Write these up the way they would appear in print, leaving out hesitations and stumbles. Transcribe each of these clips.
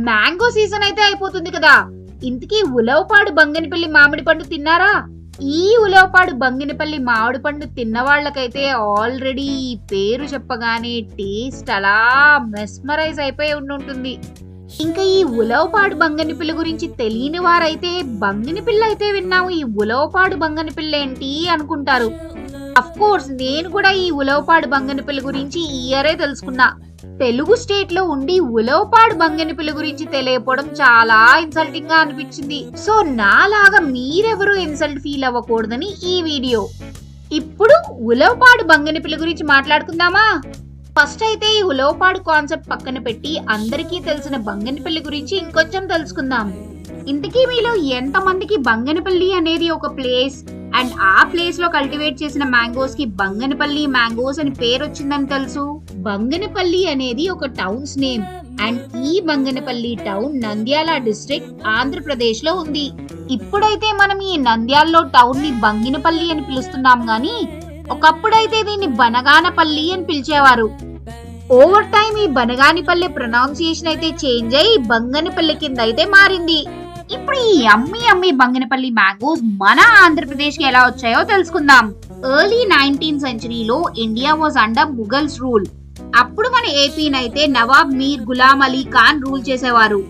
Mango season అయితే అయిపోతుంది కదా. ఇంతకీ ఉలవపాడు బంగినపల్లి మామిడి పండు తిన్నారా? ఈ ఉలవపాడు బంగినపల్లి మామిడి పండు తిన్న వాళ్ళకైతే ఆల్రెడీ పేరు చెప్పగానే టేస్ట్ అలా మెస్మరైజ్ అయిపోయి ఉంటుంది. ఇంకా ఈ ఉలవపాడు బంగినపల్లి గురించి తెలియని వారైతే బంగినపల్లి అయితే విన్నాము, ఈ ఉలవపాడు బంగినపల్లి ఏంటి అనుకుంటారు. అఫ్ కోర్స్ నేను కూడా ఈ ఉలవపాడు బంగినపల్లి గురించి ఈ ఇయరే తెలుసుకున్నా. తెలుగు స్టేట్ లో ఉండి ఉలవపాడు బంగినపల్లి గురించి తెలియకపోవడం చాలా ఇన్సల్టింగ్ గా అనిపించింది. సో నాలాగా మీరెవరు ఇన్సల్ట్ ఫీల్ అవ్వకూడదని ఈ వీడియో. ఇప్పుడు ఉలవపాడు బంగినపల్లి గురించి మాట్లాడుకుందామా? ఫస్ట్ అయితే ఈ ఉలవపాడు కాన్సెప్ట్ పక్కన పెట్టి అందరికీ తెలిసిన బంగినపల్లి గురించి ఇంకొంచెం తెలుసుకుందాం. ఇంతకీ మీలో ఎంత మందికి బంగినపల్లి అనేది ఒక ప్లేస్ అండ్ ఆ ప్లేస్ లో కల్టివేట్ చేసిన మ్యాంగోస్ కి బంగినపల్లి మ్యాంగోస్ అని పేరు వచ్చిందని తెలుసు? బంగినపల్లి అనేది ఒక టౌన్స్ నేమ్ అండ్ ఈ బంగినపల్లి టౌన్ నంద్యాల డిస్ట్రిక్ట్ ఆంధ్రప్రదేశ్ లో ఉంది. ఇప్పుడైతే మనం ఈ నంద్యాలలో టౌన్ ని బంగినపల్లి అని పిలుస్తున్నాం గాని ఒకప్పుడైతే దీన్ని బనగానపల్లి అని పిలిచేవారు. ఓవర్ టైం ఈ బనగానిపల్లి ప్రొనౌన్సియేషన్ అయితే చేంజ్ అయ్యి బంగనపల్లి కింద అయితే మారింది. ఇప్పుడు ఈ అమ్మి బంగనపల్లి మ్యాంగోస్ మన ఆంధ్రప్రదేశ్ కి ఎలా వచ్చాయో తెలుసుకుందాం. ఎర్లీ 19th సెంచరీలో India was under Mughals rule. అప్పుడు మన ఏపీనైతే నవాబ్ మీర్ గులాం అలీ ఖాన్ రూల్ చేసేవారు.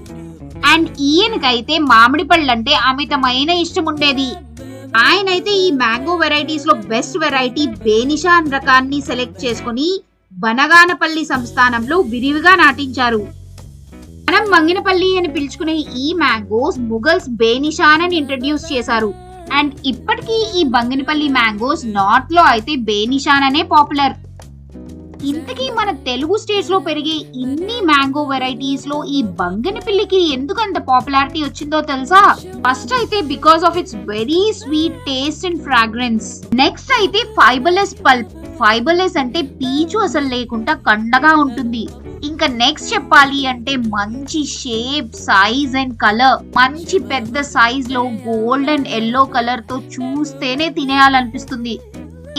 అండ్ ఈయనకైతే మామిడి పళ్ళు అంటే అమితమైన ఇష్టం ఉండేది. ఆయనైతే ఈ మ్యాంగో వెరైటీస్ లో బెస్ట్ వెరైటీ బేనిషా అనే రకాన్ని సెలెక్ట్ చేసుకుని బనగానపల్లి సంస్థానంలో విరివిగా నాటించారు. మనం బంగినపల్లి అని పిలుచుకునే ఈ మ్యాంగోస్ ముగల్స్ బేనిషాన్ అని ఇంట్రడ్యూస్ చేశారు. అండ్ ఇప్పటికీ ఈ బంగినపల్లి మ్యాంగోస్ నార్త్ లో అయితే బేనిషాన్ అనే పాపులర్. ఇంతకీ మన తెలుగు స్టేట్స్ లో పెరిగే ఇన్ని మ్యాంగో వెరైటీస్ లో ఈ బంగినపల్లికి ఎందుకు అంత పాపులారిటీ వచ్చిందో తెలుసా? ఫస్ట్ అయితే because of it's very sweet taste and fragrance. Next అయితే ఫైబర్లెస్ పల్ప్. ఫైబర్లెస్ అంటే పీచు అసలు లేకుండా కండగా ఉంటుంది. ఇంకా నెక్స్ట్ చెప్పాలి అంటే మంచి షేప్, సైజ్ అండ్ కలర్. మంచి పెద్ద సైజ్ లో గోల్డ్ అండ్ ఎల్లో కలర్ తో చూస్తేనే తినేయాలనిపిస్తుంది.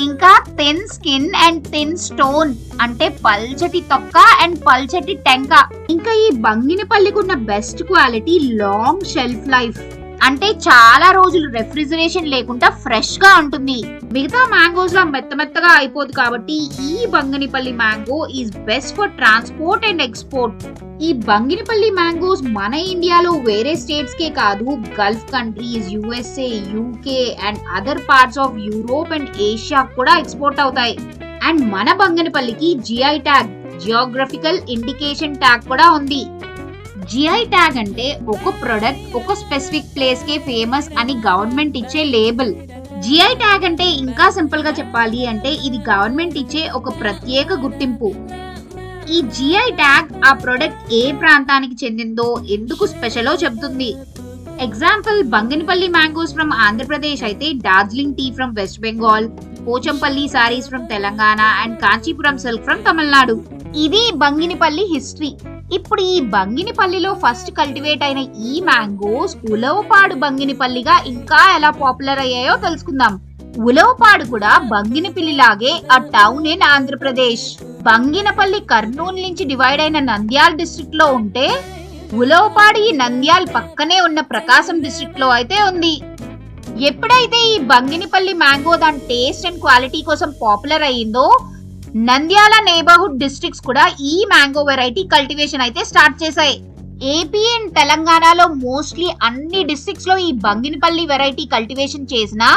ఇంకా thin skin and thin stone అంటే పల్చటి తొక్క అండ్ పల్చటి టెంక. ఇంకా ఈ బంగినపల్లికి ఉన్న best quality long shelf life. అంటే చాలా రోజులు రెఫ్రిజరేషన్ లేకుండా ఫ్రెష్ గా ఉంటుంది. మిగతా మ్యాంగోస్ లా మెత్తగా అయిపోదు కాబట్టి ఈ Banginapalli mango is best for transport and export. ఈ బంగినపల్లి మ్యాంగోస్ మన ఇండియాలో వేరే స్టేట్స్ కే కాదు, Gulf countries, USA, UK and other parts of Europe and Asia కూడా ఎక్స్పోర్ట్ అవుతాయి. అండ్ మన బంగినపల్లికి GI tag, geographical indication tag కూడా ఉంది. జిఐ ట్యాగ్ అంటే ఒక ప్రొడక్ట్ ఒక స్పెసిఫిక్ ప్లేస్ కే ఫేమస్ అని గవర్నమెంట్ ఇచ్చే లేబుల్. జిఐ ట్యాగ్ అంటే ఇంకా సింపుల్ గా చెప్పాలి అంటే ఇది గవర్నమెంట్ ఇచ్చే ఒక ప్రత్యేక గుర్తింపు. ఈ జిఐ ట్యాగ్ ఆ ప్రొడక్ట్ ఏ ప్రాంతానికి చెందిందో, ఎందుకు స్పెషలో చెబుతుంది. Example Banganapalli mangoes from Andhra Pradesh అయితే Darjeeling tea from west Bengal, Pochampally saris from Telangana and Kanchipuram silk from Tamil Nadu. ఇది బంగినపల్లి హిస్టరీ. ఇప్పుడు ఈ బంగినపల్లిలో ఫస్ట్ కల్టివేట్ అయిన ఈ మ్యాంగోస్ ఉలవపాడు బంగినపల్లిగా ఇంకా ఎలా పాపులర్ అయ్యాయో తెలుసుకుందాం. ఉలవపాడు కూడా బంగినపల్లి లాగే ఆ టౌన్ ఇన్ ఆంధ్రప్రదేశ్. బంగినపల్లి కర్నూలు నుంచి డివైడ్ అయిన నంద్యాల డిస్ట్రిక్ట్ లో ఉంటే ఉలవపాడు ఈ నంద్యాల పక్కనే ఉన్న ప్రకాశం డిస్ట్రిక్ట్ లో అయితే ఉంది. ఎప్పుడైతే ఈ బంగినపల్లి మ్యాంగో దాని టేస్ట్ అండ్ క్వాలిటీ కోసం పాపులర్ అయ్యిందో నంద్యాల నేబర్హుడ్ డిస్ట్రిక్ట్స్ కూడా ఈ మ్యాంగో వెరైటీ కల్టివేషన్ అయితే స్టార్ట్ చేశాయి. ఏపీ అండ్ తెలంగాణలో మోస్ట్లీ అన్ని డిస్ట్రిక్ట్స్ లో ఈ బంగినపల్లి వెరైటీ కల్టివేషన్ చేసినా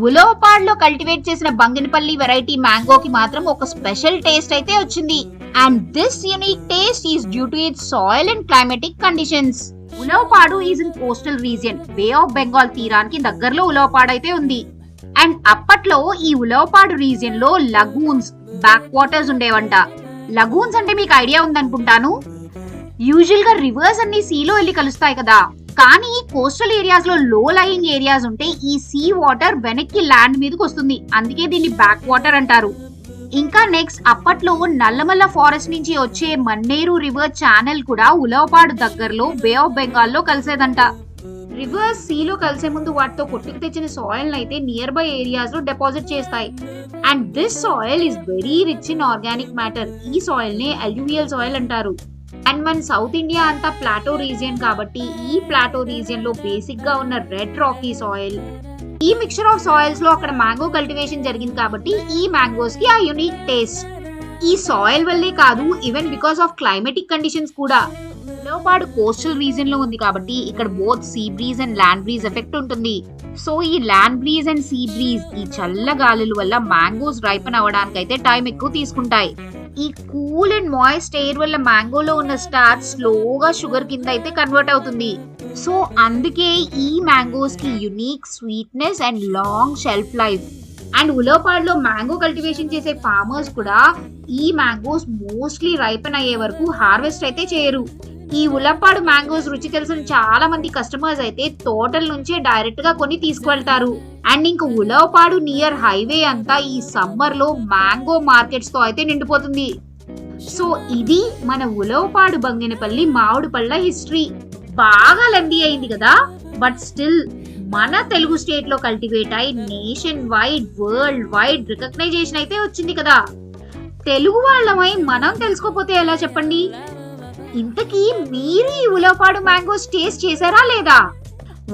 ఉలవపాడులో కల్టివేట్ చేసిన బంగినపల్లి వెరైటీ మ్యాంగోకి మాత్రం ఒక స్పెషల్ టేస్ట్ అయితే వచ్చింది. And this unique taste is due to its soil and climatic conditions. Ulavapadu is in coastal region. Bay of Bengal తీరానికి దగ్గరలో ఉలవపాడు అయితే ఉంది. అండ్ అప్పట్లో ఈ ఉలవపాడు రీజియన్ లో లగూన్స్, బ్యాక్ వాటర్స్ ఉండేవంట. లగూన్స్ అంటే మీకు ఐడియా ఉందనుకుంటాను. యూజువల్ గా రివర్స్ అన్ని సీలో వెళ్ళి కలుస్తాయి కదా, కానీ కోస్టల్ ఏరియాస్ లో లో లయింగ్ ఏరియాస్ ఉంటే ఈ సీ వాటర్ వెనక్కి ల్యాండ్ మీదకి వస్తుంది. అందుకే దీన్ని బ్యాక్ వాటర్ అంటారు. ఇంకా నెక్స్ట్ అప్పట్లో నల్లమల్ల ఫారెస్ట్ నుంచి వచ్చే మన్నేరు రివర్ ఛానల్ కూడా ఉలవపాడు దగ్గరలో బే ఆఫ్ బెంగాల్ లో కలిసేదంట. రివర్స్ సీలో కలిసే ముందు వాటితో కొట్టుకు తెచ్చిన సాయిల్ అయితే నియర్ బై ఏరియాస్ లో డిపాజిట్ చేస్తాయి. And this soil is very rich in organic matter. ఈ సాయిల్ నే అల్యూవియల్ సాయిల్ అంటారు. అండ్ మన సౌత్ ఇండియా అంతా ప్లాటో రీజియన్ కాబట్టి ఈ ప్లాటో రీజియన్ లో బేసిక్ గా ఉన్న రెడ్ రాకీ సాయిల్, ఈ మిక్చర్ ఆఫ్ సాయిల్స్ లో అక్కడ మ్యాంగో కల్టివేషన్ జరిగింది కాబట్టి ఈ మ్యాంగోస్ కి ఆ యూనిక్ టేస్ట్. ఈ సాయిల్ వల్లే కాదు, even because of climatic conditions కూడా. ఉలవపాడు కోస్టల్ రీజియన్ లో ఉంది కాబట్టి ఇక్కడ both see breeze and land breeze effect ఉంటుంది. సో ఈ land breeze and see breeze, ఈ చల్ల గాలుల వల్ల మ్యాంగోస్ రైపన్ అవ్వడానికి అయితే టైం ఎక్కువ తీసుకుంటాయి. ఈ కూల్ అండ్ మాయిస్ట్ ఎయిర్ వల్ల మ్యాంగోలో ఉన్న స్టార్చ్ స్లోగా షుగర్ కింద అయితే కన్వర్ట్ అవుతుంది. సో అందుకే ఈ మ్యాంగోస్ కి unique sweetness and long shelf life. And ఉలవపాడులో మ్యాంగో కల్టివేషన్ చేసే ఫార్మర్స్ కూడా ఈ మ్యాంగోస్ మోస్ట్లీ రైపన్ అయ్యే వరకు హార్వెస్ట్ అయితే చేయరు. ఈ ఉలవపాడు మ్యాంగోస్ రుచి తెలిసిన చాలా మంది కస్టమర్స్ అయితే తోటల నుంచే డైరెక్ట్ గా కొని తీసుకువెళ్తారు. అండ్ ఇంక ఉలవపాడు నియర్ హైవే అంతా ఈ సమ్మర్ లో మ్యాంగో మార్కెట్స్ తో అయితే నిండిపోతుంది. సో ఇది మన ఉలవపాడు బంగినపల్లి మామిడి పళ్ళ హిస్టరీ. బాగా లెందీ అయింది కదా, బట్ స్టిల్ మన తెలుగు స్టేట్ లో కల్టివేట్ అయి nation wide, world wide recognition అయితే వచ్చింది కదా. తెలుగు వాళ్ళమై మనం తెలుసుకోపోతే ఎలా చెప్పండి? ఇంతకీ మీరు ఈ ఉలవపాడు మ్యాంగోస్ టేస్ట్ చేశారా లేదా?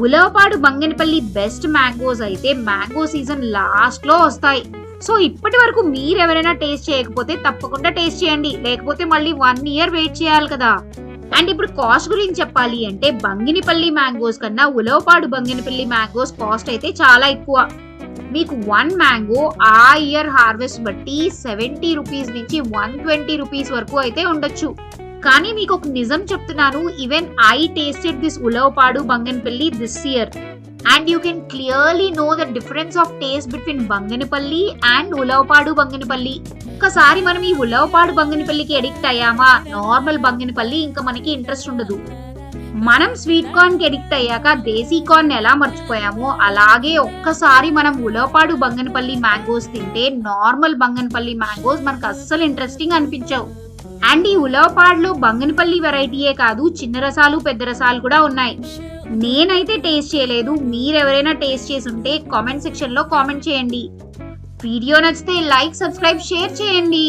ఉలవపాడు బంగినపల్లి బెస్ట్ మ్యాంగోస్ అయితే మ్యాంగో సీజన్ లాస్ట్ లో వస్తాయి. సో ఇప్పటి వరకు మీరు ఎవరైనా టేస్ట్ చేయకపోతే తప్పకుండా టేస్ట్ చేయండి, లేకపోతే మళ్ళీ 1 year వెయిట్ చేయాలి కదా. అండ్ ఇప్పుడు కాస్ట్ గురించి చెప్పాలి అంటే బంగినపల్లి మ్యాంగోస్ కన్నా ఉలవపాడు బంగినపల్లి మ్యాంగోస్ కాస్ట్ అయితే చాలా ఎక్కువ. మీకు 1 మ్యాంగో ఆ ఇయర్ హార్వెస్ట్ బట్టి 70 రూపీస్ నుంచి 120 రూపీస్ వరకు అయితే ఉండొచ్చు. కానీ మీకు ఒక నిజం చెప్తున్నాను, even I tasted this Ulavapadu Banganapalli this year and you can clearly know the difference of taste between Banganapalli and Ulavapadu Banganapalli. ఒక్కసారి మనం ఈ ఉలవపాడు బంగినపల్లికి ఎడిక్ట్ అయ్యామా, నార్మల్ బంగినపల్లి ఇంకా మనకి ఇంట్రెస్ట్ ఉండదు. మనం స్వీట్ కార్న్ కి ఎడిక్ట్ అయ్యాక దేశీ కార్న్ ఎలా మర్చిపోయామో అలాగే ఒక్కసారి మనం ఉలవపాడు బంగినపల్లి మ్యాంగోస్ తింటే నార్మల్ బంగినపల్లి మ్యాంగోస్ మనకు అస్సలు ఇంట్రెస్టింగ్ అనిపించవు. అండ్ ఈ ఉలవపాడులో బంగినపల్లి వెరైటీయే కాదు, చిన్న రసాలు పెద్ద రసాలు కూడా ఉన్నాయి. నేనైతే టేస్ట్ చేయలేదు, మీరెవరైనా టేస్ట్ చేసి ఉంటే కామెంట్ సెక్షన్ లో కామెంట్ చేయండి. వీడియో నచ్చితే లైక్, సబ్స్క్రైబ్, షేర్ చేయండి.